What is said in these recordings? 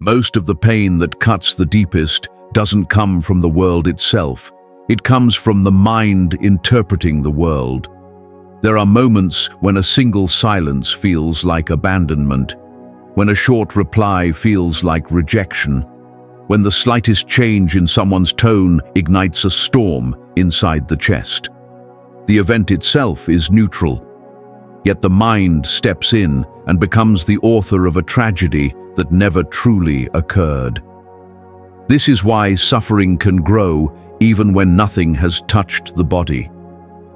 Most of the pain that cuts the deepest doesn't come from the world itself. It comes from the mind interpreting the world. There are moments when a single silence feels like abandonment, when a short reply feels like rejection, when the slightest change in someone's tone ignites a storm inside the chest. The event itself is neutral, yet the mind steps in and becomes the author of a tragedy that never truly occurred. This is why suffering can grow even when nothing has touched the body.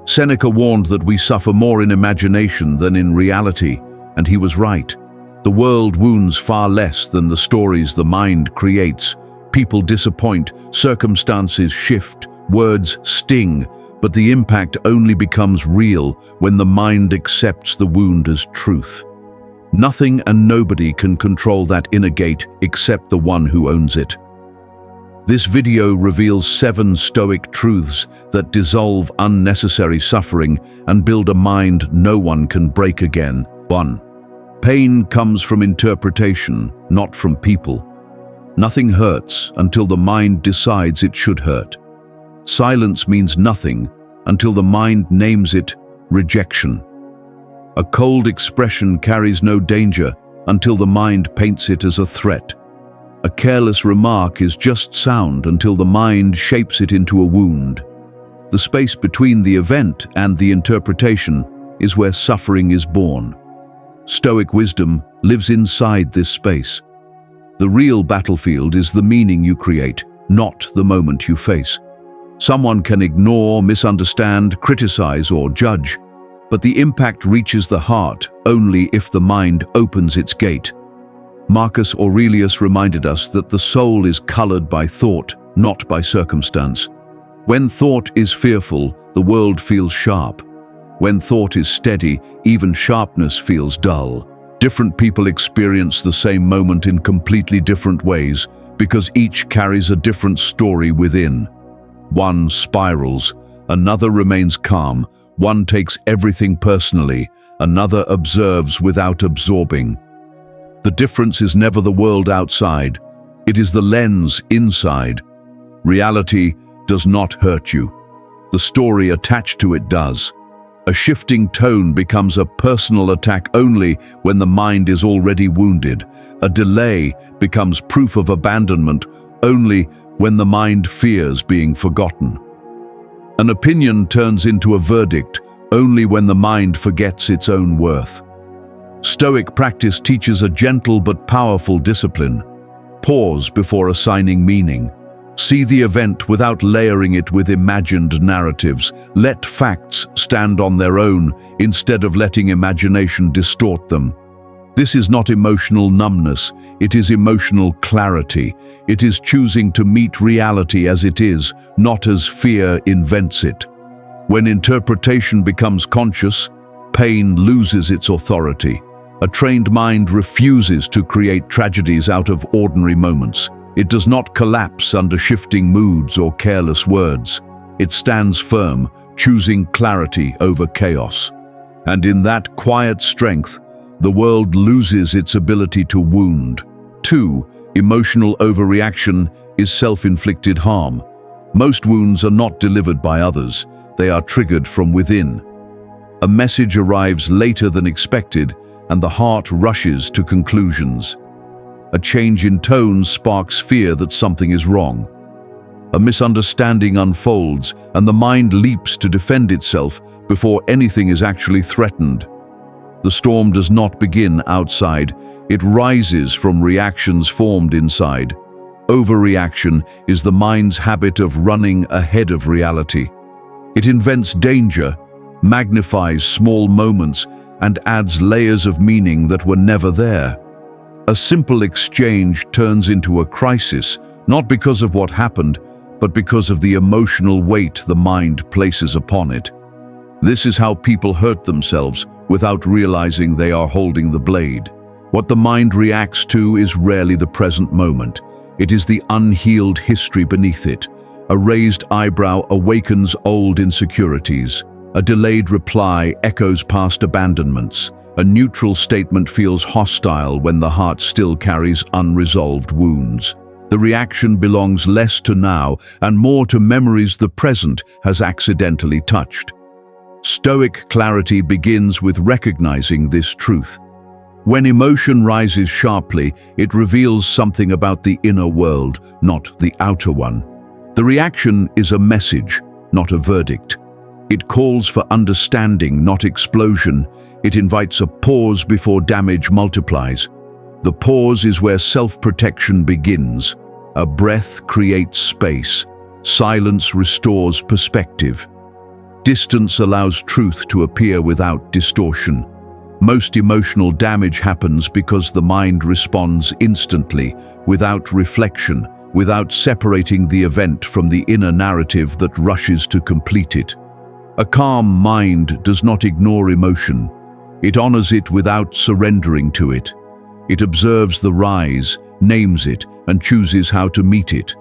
Seneca warned that we suffer more in imagination than in reality, and he was right. The world wounds far less than the stories the mind creates. People disappoint, circumstances shift, words sting, but the impact only becomes real when the mind accepts the wound as truth. Nothing and nobody can control that inner gate except the one who owns it. This video reveals 7 Stoic truths that dissolve unnecessary suffering and build a mind no one can break again. 1. Pain comes from interpretation, not from people. Nothing hurts until the mind decides it should hurt. Silence means nothing until the mind names it rejection. A cold expression carries no danger until the mind paints it as a threat. A careless remark is just sound until the mind shapes it into a wound. The space between the event and the interpretation is where suffering is born. Stoic wisdom lives inside this space. The real battlefield is the meaning you create, not the moment you face. Someone can ignore, misunderstand, criticize, or judge, but the impact reaches the heart only if the mind opens its gate. Marcus Aurelius reminded us that the soul is colored by thought, not by circumstance. When thought is fearful, the world feels sharp. When thought is steady, even sharpness feels dull. Different people experience the same moment in completely different ways because each carries a different story within. One spirals, another remains calm, one takes everything personally, another observes without absorbing. The difference is never the world outside, it is the lens inside. Reality does not hurt you. The story attached to it does. A shifting tone becomes a personal attack only when the mind is already wounded. A delay becomes proof of abandonment only when the mind fears being forgotten. An opinion turns into a verdict only when the mind forgets its own worth. Stoic practice teaches a gentle but powerful discipline. Pause before assigning meaning. See the event without layering it with imagined narratives. Let facts stand on their own instead of letting imagination distort them. This is not emotional numbness, it is emotional clarity. It is choosing to meet reality as it is, not as fear invents it. When interpretation becomes conscious, pain loses its authority. A trained mind refuses to create tragedies out of ordinary moments. It does not collapse under shifting moods or careless words. It stands firm, choosing clarity over chaos. And in that quiet strength, the world loses its ability to wound. 2. Emotional overreaction is self-inflicted harm. Most wounds are not delivered by others. They are triggered from within. A message arrives later than expected, and the heart rushes to conclusions. A change in tone sparks fear that something is wrong. A misunderstanding unfolds, and the mind leaps to defend itself before anything is actually threatened. The storm does not begin outside, it rises from reactions formed inside. Overreaction is the mind's habit of running ahead of reality. It invents danger, magnifies small moments, and adds layers of meaning that were never there. A simple exchange turns into a crisis, not because of what happened, but because of the emotional weight the mind places upon it. This is how people hurt themselves without realizing they are holding the blade. What the mind reacts to is rarely the present moment. It is the unhealed history beneath it. A raised eyebrow awakens old insecurities. A delayed reply echoes past abandonments. A neutral statement feels hostile when the heart still carries unresolved wounds. The reaction belongs less to now and more to memories the present has accidentally touched. Stoic clarity begins with recognizing this truth. When emotion rises sharply, it reveals something about the inner world, not the outer one. The reaction is a message, not a verdict. It calls for understanding, not explosion. It invites a pause before damage multiplies. The pause is where self-protection begins. A breath creates space. Silence restores perspective. Distance allows truth to appear without distortion. Most emotional damage happens because the mind responds instantly, without reflection, without separating the event from the inner narrative that rushes to complete it. A calm mind does not ignore emotion. It honors it without surrendering to it. It observes the rise, names it, and chooses how to meet it.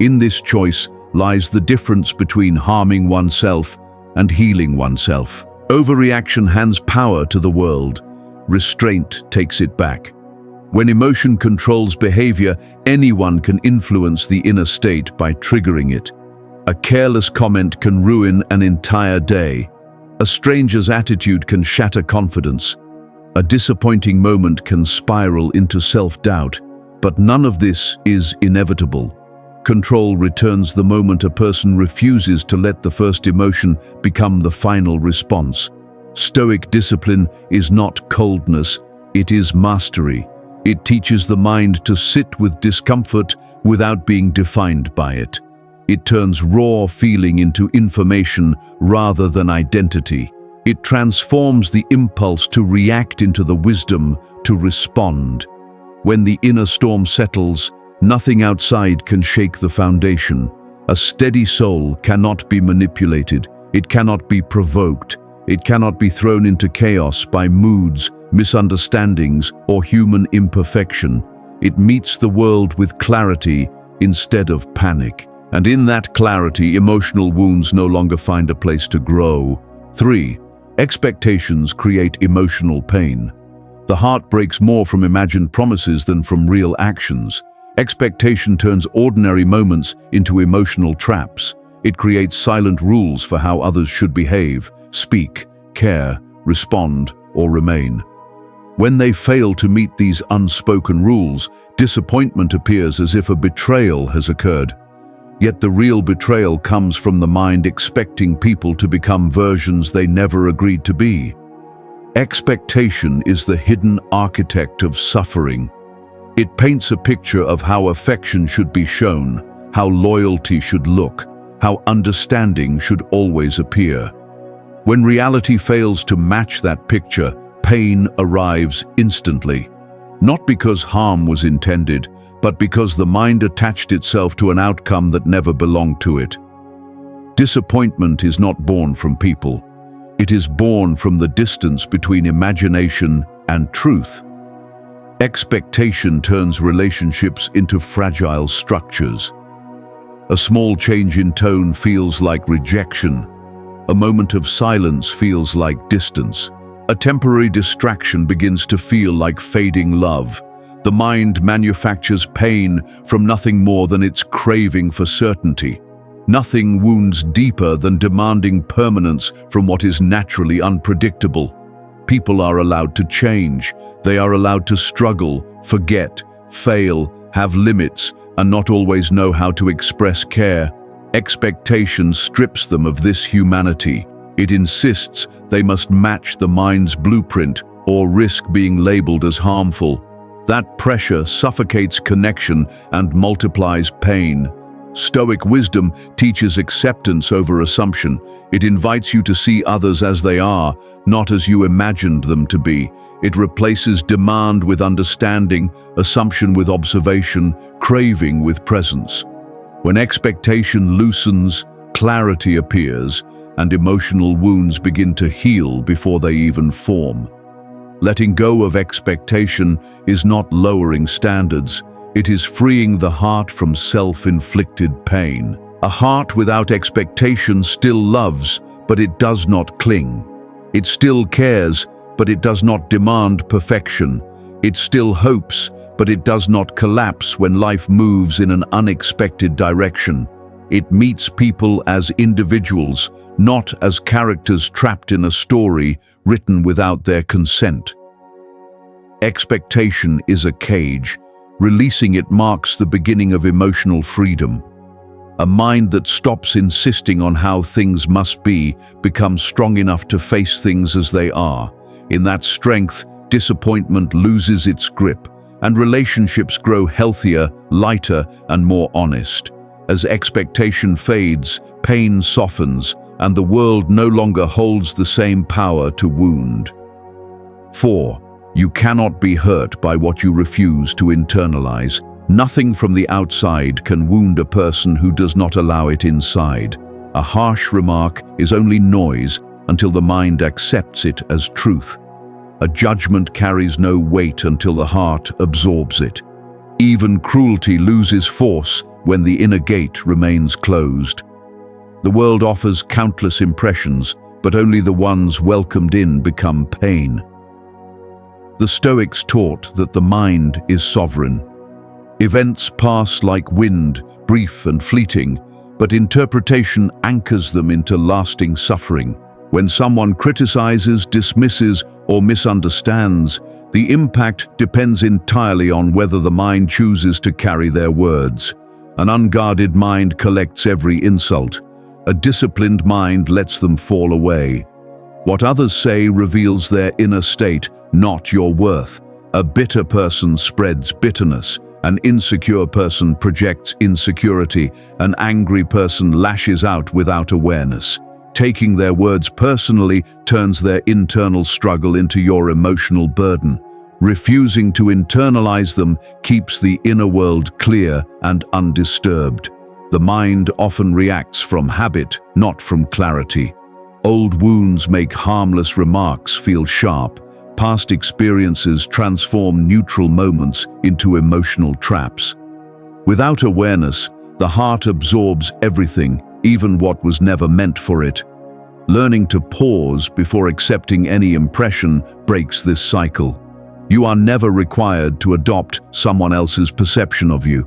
In this choice lies the difference between harming oneself and healing oneself. Overreaction hands power to the world. Restraint takes it back. When emotion controls behavior, anyone can influence the inner state by triggering it. A careless comment can ruin an entire day. A stranger's attitude can shatter confidence. A disappointing moment can spiral into self-doubt. But none of this is inevitable. Control returns the moment a person refuses to let the first emotion become the final response. Stoic discipline is not coldness, it is mastery. It teaches the mind to sit with discomfort without being defined by it. It turns raw feeling into information rather than identity. It transforms the impulse to react into the wisdom to respond. When the inner storm settles, nothing outside can shake the foundation. A steady soul cannot be manipulated. It cannot be provoked. It cannot be thrown into chaos by moods, misunderstandings, or human imperfection. It meets the world with clarity instead of panic. And in that clarity, emotional wounds no longer find a place to grow. 3. Expectations create emotional pain. The heart breaks more from imagined promises than from real actions. Expectation turns ordinary moments into emotional traps. It creates silent rules for how others should behave, speak, care, respond, or remain. When they fail to meet these unspoken rules, disappointment appears as if a betrayal has occurred. Yet the real betrayal comes from the mind expecting people to become versions they never agreed to be. Expectation is the hidden architect of suffering. It paints a picture of how affection should be shown, how loyalty should look, how understanding should always appear. When reality fails to match that picture, pain arrives instantly. Not because harm was intended, but because the mind attached itself to an outcome that never belonged to it. Disappointment is not born from people. It is born from the distance between imagination and truth. Expectation turns relationships into fragile structures. A small change in tone feels like rejection. A moment of silence feels like distance. A temporary distraction begins to feel like fading love. The mind manufactures pain from nothing more than its craving for certainty. Nothing wounds deeper than demanding permanence from what is naturally unpredictable. People are allowed to change. They are allowed to struggle, forget, fail, have limits, and not always know how to express care. Expectation strips them of this humanity. It insists they must match the mind's blueprint or risk being labeled as harmful. That pressure suffocates connection and multiplies pain. Stoic wisdom teaches acceptance over assumption. It invites you to see others as they are, not as you imagined them to be. It replaces demand with understanding, assumption with observation, craving with presence. When expectation loosens, clarity appears, and emotional wounds begin to heal before they even form. Letting go of expectation is not lowering standards. It is freeing the heart from self-inflicted pain. A heart without expectation still loves, but it does not cling. It still cares, but it does not demand perfection. It still hopes, but it does not collapse when life moves in an unexpected direction. It meets people as individuals, not as characters trapped in a story written without their consent. Expectation is a cage. Releasing it marks the beginning of emotional freedom. A mind that stops insisting on how things must be becomes strong enough to face things as they are. In that strength, disappointment loses its grip, and relationships grow healthier, lighter, and more honest. As expectation fades, pain softens, and the world no longer holds the same power to wound. 4. You cannot be hurt by what you refuse to internalize. Nothing from the outside can wound a person who does not allow it inside. A harsh remark is only noise until the mind accepts it as truth. A judgment carries no weight until the heart absorbs it. Even cruelty loses force when the inner gate remains closed. The world offers countless impressions, but only the ones welcomed in become pain. The Stoics taught that the mind is sovereign. Events pass like wind, brief and fleeting, but interpretation anchors them into lasting suffering. When someone criticizes, dismisses, or misunderstands, the impact depends entirely on whether the mind chooses to carry their words. An unguarded mind collects every insult. A disciplined mind lets them fall away. What others say reveals their inner state, not your worth. A bitter person spreads bitterness. An insecure person projects insecurity. An angry person lashes out without awareness. Taking their words personally turns their internal struggle into your emotional burden. Refusing to internalize them keeps the inner world clear and undisturbed. The mind often reacts from habit, not from clarity. Old wounds make harmless remarks feel sharp. Past experiences transform neutral moments into emotional traps. Without awareness, the heart absorbs everything, even what was never meant for it. Learning to pause before accepting any impression breaks this cycle. You are never required to adopt someone else's perception of you.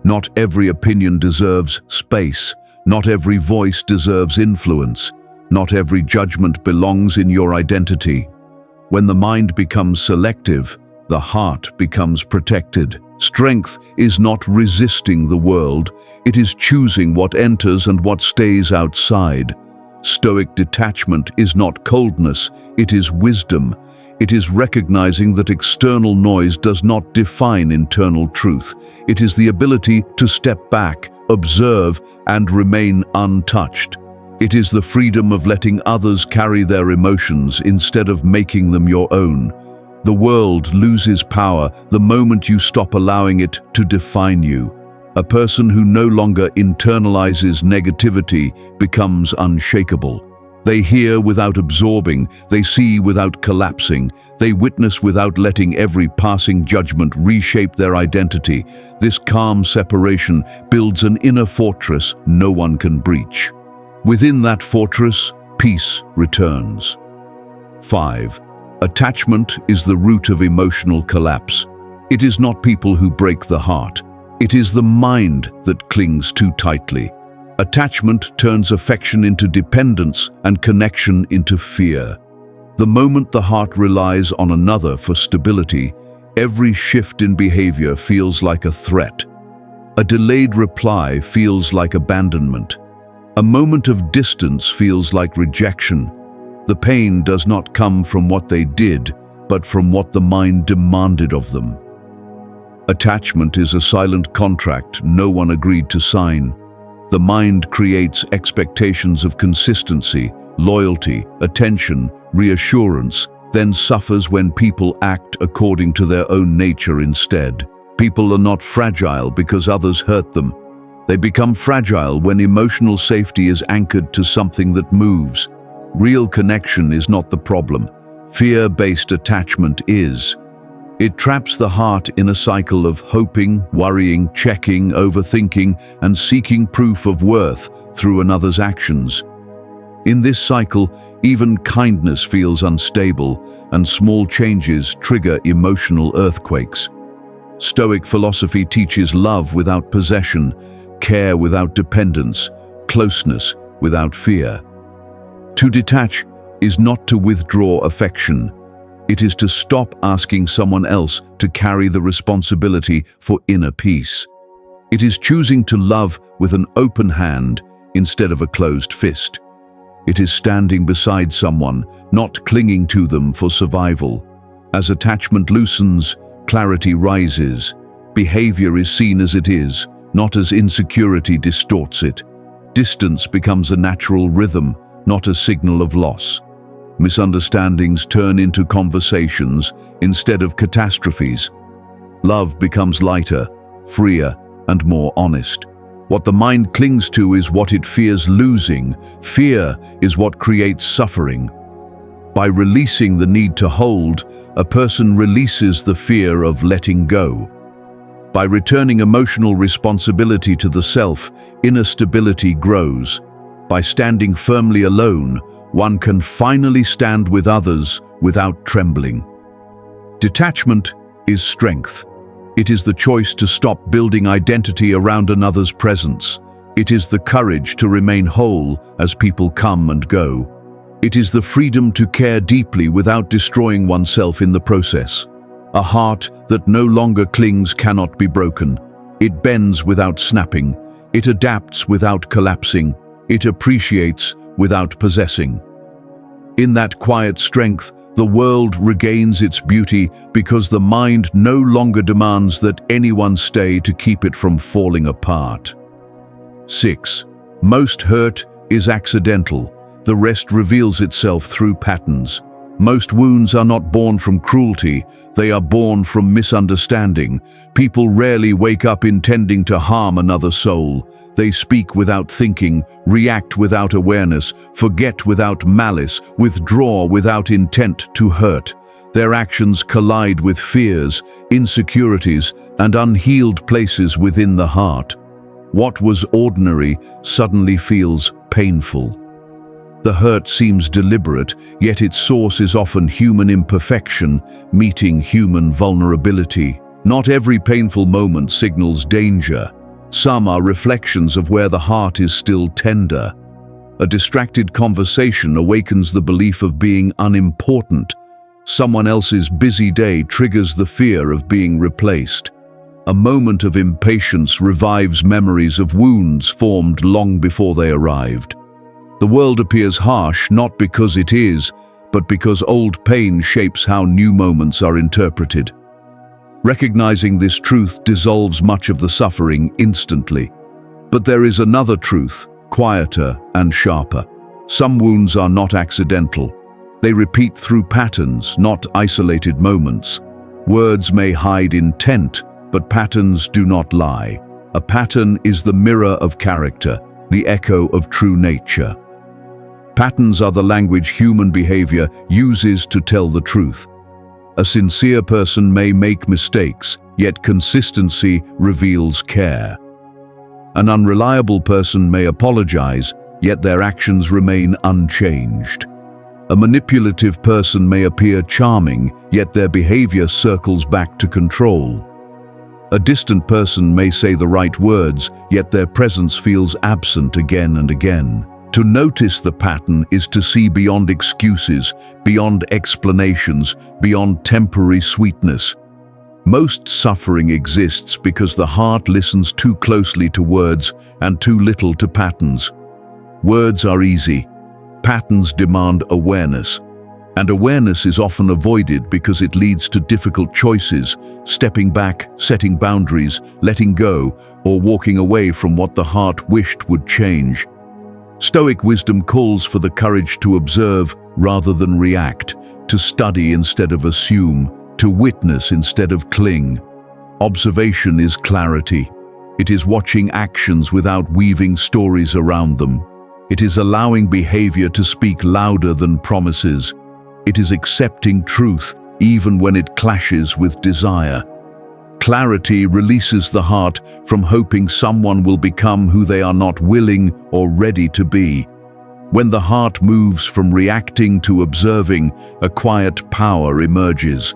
Not every opinion deserves space. Not every voice deserves influence. Not every judgment belongs in your identity. When the mind becomes selective, the heart becomes protected. Strength is not resisting the world, it is choosing what enters and what stays outside. Stoic detachment is not coldness, it is wisdom. It is recognizing that external noise does not define internal truth. It is the ability to step back, observe, and remain untouched. It is the freedom of letting others carry their emotions instead of making them your own. The world loses power the moment you stop allowing it to define you. A person who no longer internalizes negativity becomes unshakable. They hear without absorbing, they see without collapsing, they witness without letting every passing judgment reshape their identity. This calm separation builds an inner fortress no one can breach. Within that fortress, peace returns. 5. Attachment is the root of emotional collapse. It is not people who break the heart. It is the mind that clings too tightly. Attachment turns affection into dependence and connection into fear. The moment the heart relies on another for stability, every shift in behavior feels like a threat. A delayed reply feels like abandonment. A moment of distance feels like rejection. The pain does not come from what they did, but from what the mind demanded of them. Attachment is a silent contract no one agreed to sign. The mind creates expectations of consistency, loyalty, attention, reassurance, then suffers when people act according to their own nature instead. People are not fragile because others hurt them. They become fragile when emotional safety is anchored to something that moves. Real connection is not the problem. Fear-based attachment is. It traps the heart in a cycle of hoping, worrying, checking, overthinking, and seeking proof of worth through another's actions. In this cycle, even kindness feels unstable, and small changes trigger emotional earthquakes. Stoic philosophy teaches love without possession, care without dependence, closeness without fear. To detach is not to withdraw affection. It is to stop asking someone else to carry the responsibility for inner peace. It is choosing to love with an open hand instead of a closed fist. It is standing beside someone, not clinging to them for survival. As attachment loosens, clarity rises. Behavior is seen as it is, not as insecurity distorts it. Distance becomes a natural rhythm, not a signal of loss. Misunderstandings turn into conversations instead of catastrophes. Love becomes lighter, freer, and more honest. What the mind clings to is what it fears losing. Fear is what creates suffering. By releasing the need to hold, a person releases the fear of letting go. By returning emotional responsibility to the self, inner stability grows. By standing firmly alone, one can finally stand with others without trembling. Detachment is strength. It is the choice to stop building identity around another's presence. It is the courage to remain whole as people come and go. It is the freedom to care deeply without destroying oneself in the process. A heart that no longer clings cannot be broken. It bends without snapping. It adapts without collapsing. It appreciates without possessing. In that quiet strength, the world regains its beauty because the mind no longer demands that anyone stay to keep it from falling apart. 6. Most hurt is accidental. The rest reveals itself through patterns. Most wounds are not born from cruelty, they are born from misunderstanding. People rarely wake up intending to harm another soul. They speak without thinking, react without awareness, forget without malice, withdraw without intent to hurt. Their actions collide with fears, insecurities, and unhealed places within the heart. What was ordinary suddenly feels painful. The hurt seems deliberate, yet its source is often human imperfection, meeting human vulnerability. Not every painful moment signals danger. Some are reflections of where the heart is still tender. A distracted conversation awakens the belief of being unimportant. Someone else's busy day triggers the fear of being replaced. A moment of impatience revives memories of wounds formed long before they arrived. The world appears harsh not because it is, but because old pain shapes how new moments are interpreted. Recognizing this truth dissolves much of the suffering instantly. But there is another truth, quieter and sharper. Some wounds are not accidental. They repeat through patterns, not isolated moments. Words may hide intent, but patterns do not lie. A pattern is the mirror of character, the echo of true nature. Patterns are the language human behavior uses to tell the truth. A sincere person may make mistakes, yet consistency reveals care. An unreliable person may apologize, yet their actions remain unchanged. A manipulative person may appear charming, yet their behavior circles back to control. A distant person may say the right words, yet their presence feels absent again and again. To notice the pattern is to see beyond excuses, beyond explanations, beyond temporary sweetness. Most suffering exists because the heart listens too closely to words and too little to patterns. Words are easy. Patterns demand awareness. And awareness is often avoided because it leads to difficult choices, stepping back, setting boundaries, letting go, or walking away from what the heart wished would change. Stoic wisdom calls for the courage to observe rather than react, to study instead of assume, to witness instead of cling. Observation is clarity. It is watching actions without weaving stories around them. It is allowing behavior to speak louder than promises. It is accepting truth even when it clashes with desire. Clarity releases the heart from hoping someone will become who they are not willing or ready to be. When the heart moves from reacting to observing, a quiet power emerges.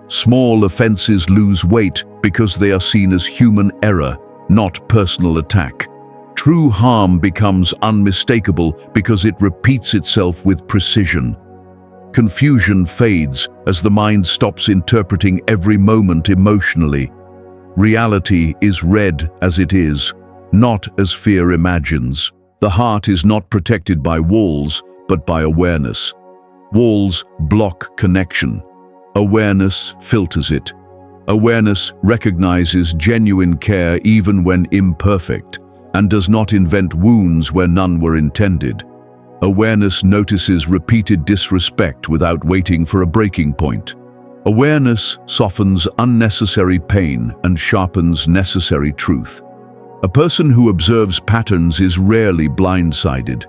Small offenses lose weight because they are seen as human error, not personal attack. True harm becomes unmistakable because it repeats itself with precision. Confusion fades as the mind stops interpreting every moment emotionally. Reality is read as it is, not as fear imagines. The heart is not protected by walls, but by awareness. Walls block connection. Awareness filters it. Awareness recognizes genuine care even when imperfect, and does not invent wounds where none were intended. Awareness notices repeated disrespect without waiting for a breaking point. Awareness softens unnecessary pain and sharpens necessary truth. A person who observes patterns is rarely blindsided.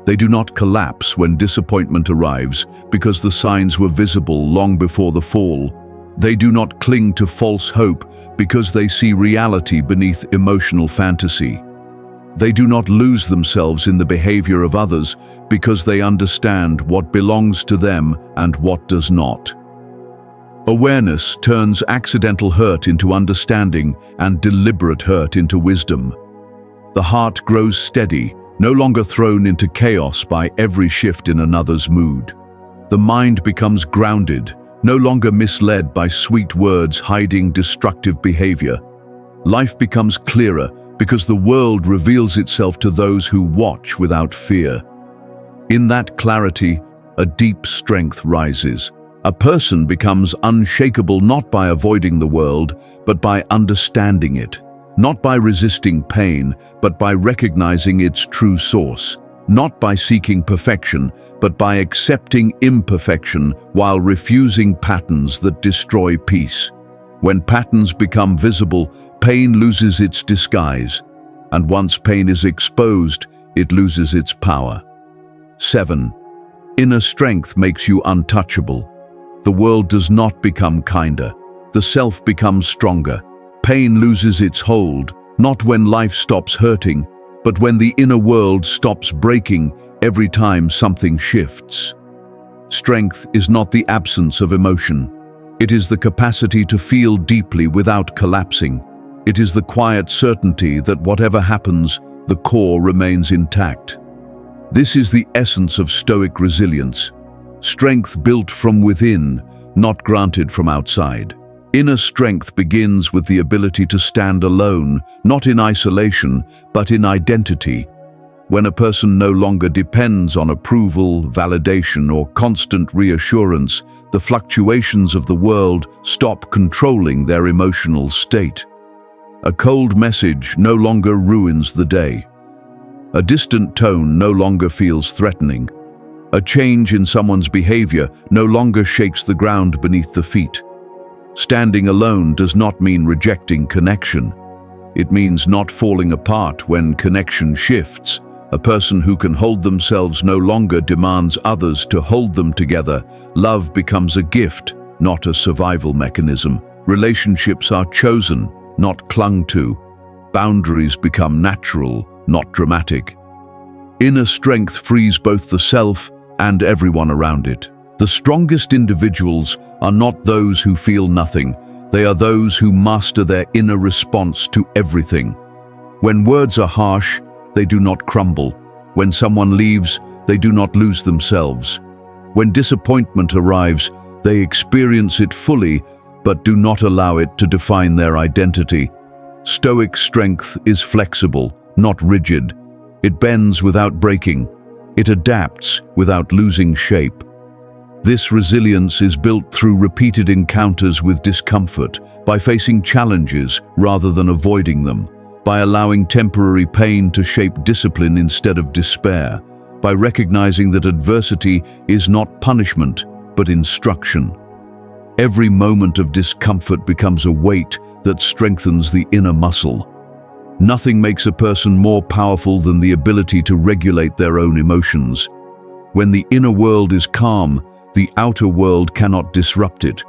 They do not collapse when disappointment arrives because the signs were visible long before the fall. They do not cling to false hope because they see reality beneath emotional fantasy. They do not lose themselves in the behavior of others because they understand what belongs to them and what does not. Awareness turns accidental hurt into understanding and deliberate hurt into wisdom. The heart grows steady, no longer thrown into chaos by every shift in another's mood. The mind becomes grounded, no longer misled by sweet words hiding destructive behavior. Life becomes clearer because the world reveals itself to those who watch without fear. In that clarity, a deep strength rises. A person becomes unshakable not by avoiding the world, but by understanding it. Not by resisting pain, but by recognizing its true source. Not by seeking perfection, but by accepting imperfection while refusing patterns that destroy peace. When patterns become visible, pain loses its disguise, and once pain is exposed, it loses its power. 7. Inner strength makes you untouchable. The world does not become kinder. The self becomes stronger. Pain loses its hold, not when life stops hurting, but when the inner world stops breaking every time something shifts. Strength is not the absence of emotion. It is the capacity to feel deeply without collapsing. It is the quiet certainty that whatever happens, the core remains intact. This is the essence of Stoic resilience. Strength built from within, not granted from outside. Inner strength begins with the ability to stand alone, not in isolation, but in identity. When a person no longer depends on approval, validation, or constant reassurance, the fluctuations of the world stop controlling their emotional state. A cold message no longer ruins the day. A distant tone no longer feels threatening. A change in someone's behavior no longer shakes the ground beneath the feet. Standing alone does not mean rejecting connection. It means not falling apart when connection shifts. A person who can hold themselves no longer demands others to hold them together. Love becomes a gift, not a survival mechanism. Relationships are chosen, not clung to. Boundaries become natural, not dramatic. Inner strength frees both the self and everyone around it. The strongest individuals are not those who feel nothing. They are those who master their inner response to everything. When words are harsh, they do not crumble. When someone leaves, they do not lose themselves. When disappointment arrives, they experience it fully, but do not allow it to define their identity. Stoic strength is flexible, not rigid. It bends without breaking. It adapts without losing shape. This resilience is built through repeated encounters with discomfort, by facing challenges rather than avoiding them, by allowing temporary pain to shape discipline instead of despair, by recognizing that adversity is not punishment, but instruction. Every moment of discomfort becomes a weight that strengthens the inner muscle. Nothing makes a person more powerful than the ability to regulate their own emotions. When the inner world is calm, the outer world cannot disrupt it.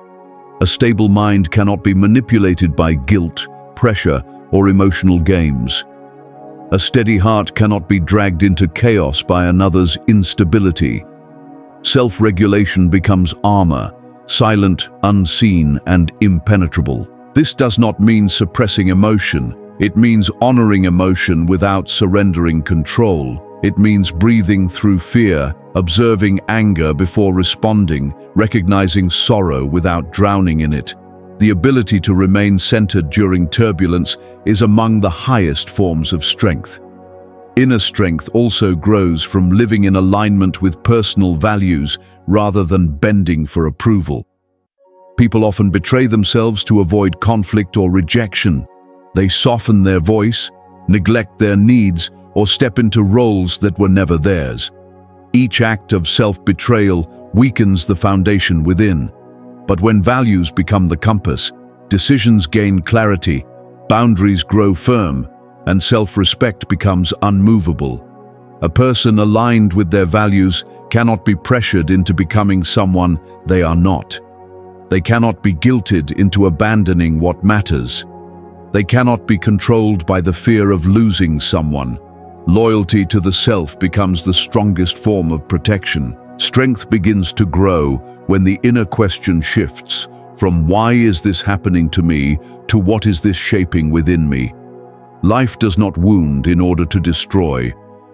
A stable mind cannot be manipulated by guilt, pressure, or emotional games. A steady heart cannot be dragged into chaos by another's instability. Self-regulation becomes armor, silent, unseen, and impenetrable. This does not mean suppressing emotion. It means honoring emotion without surrendering control. It means breathing through fear, observing anger before responding, recognizing sorrow without drowning in it. The ability to remain centered during turbulence is among the highest forms of strength. Inner strength also grows from living in alignment with personal values rather than bending for approval. People often betray themselves to avoid conflict or rejection. They soften their voice, neglect their needs, or step into roles that were never theirs. Each act of self-betrayal weakens the foundation within. But when values become the compass, decisions gain clarity, boundaries grow firm, and self-respect becomes unmovable. A person aligned with their values cannot be pressured into becoming someone they are not. They cannot be guilted into abandoning what matters. They cannot be controlled by the fear of losing someone. Loyalty to the self becomes the strongest form of protection. Strength begins to grow when the inner question shifts from "why is this happening to me" to "what is this shaping within me?" Life does not wound in order to destroy.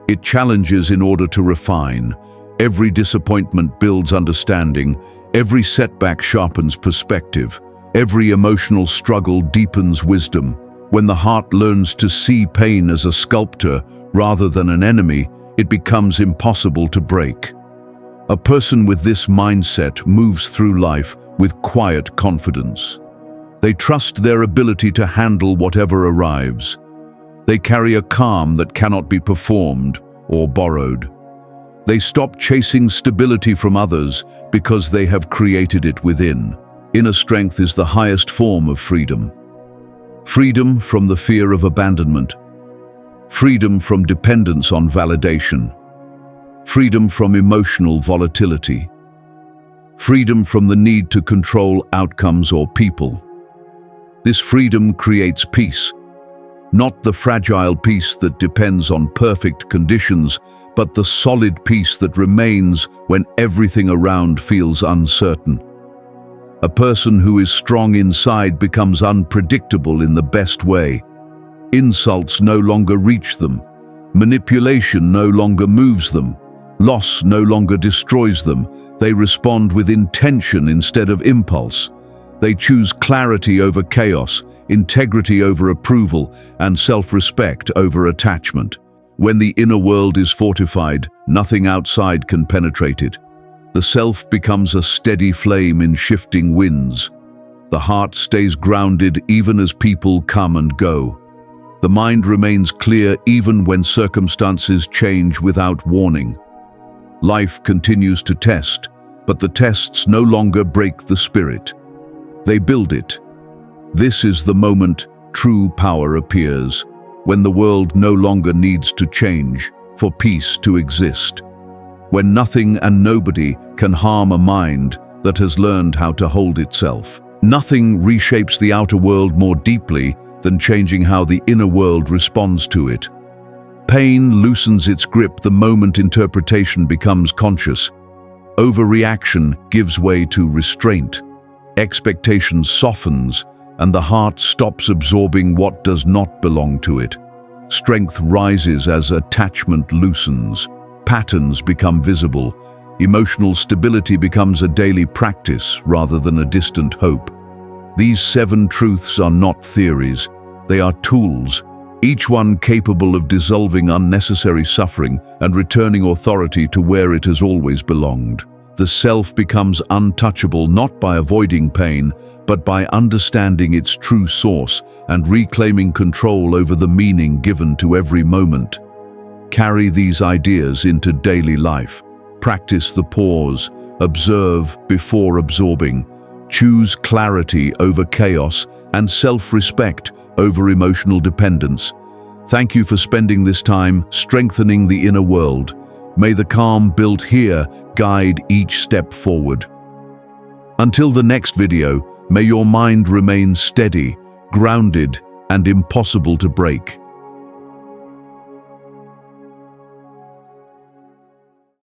It challenges in order to refine. Every disappointment builds understanding. Every setback sharpens perspective. Every emotional struggle deepens wisdom. When the heart learns to see pain as a sculptor rather than an enemy, it becomes impossible to break. A person with this mindset moves through life with quiet confidence. They trust their ability to handle whatever arrives. They carry a calm that cannot be performed or borrowed. They stop chasing stability from others because they have created it within. Inner strength is the highest form of freedom. Freedom from the fear of abandonment. Freedom from dependence on validation. Freedom from emotional volatility. Freedom from the need to control outcomes or people. This freedom creates peace. Not the fragile peace that depends on perfect conditions, but the solid peace that remains when everything around feels uncertain. A person who is strong inside becomes unpredictable in the best way. Insults no longer reach them. Manipulation no longer moves them. Loss no longer destroys them. They respond with intention instead of impulse. They choose clarity over chaos, integrity over approval, and self-respect over attachment. When the inner world is fortified, nothing outside can penetrate it. The self becomes a steady flame in shifting winds. The heart stays grounded even as people come and go. The mind remains clear even when circumstances change without warning. Life continues to test, but the tests no longer break the spirit. They build it. This is the moment true power appears, when the world no longer needs to change for peace to exist. When nothing and nobody can harm a mind that has learned how to hold itself. Nothing reshapes the outer world more deeply than changing how the inner world responds to it. Pain loosens its grip the moment interpretation becomes conscious. Overreaction gives way to restraint. Expectation softens, and the heart stops absorbing what does not belong to it. Strength rises as attachment loosens. Patterns become visible. Emotional stability becomes a daily practice rather than a distant hope. These 7 truths are not theories. They are tools, each one capable of dissolving unnecessary suffering and returning authority to where it has always belonged. The self becomes untouchable not by avoiding pain, but by understanding its true source and reclaiming control over the meaning given to every moment. Carry these ideas into daily life. Practice the pause, observe before absorbing. Choose clarity over chaos and self-respect over emotional dependence. Thank you for spending this time strengthening the inner world. May the calm built here guide each step forward. Until the next video, may your mind remain steady, grounded, and impossible to break.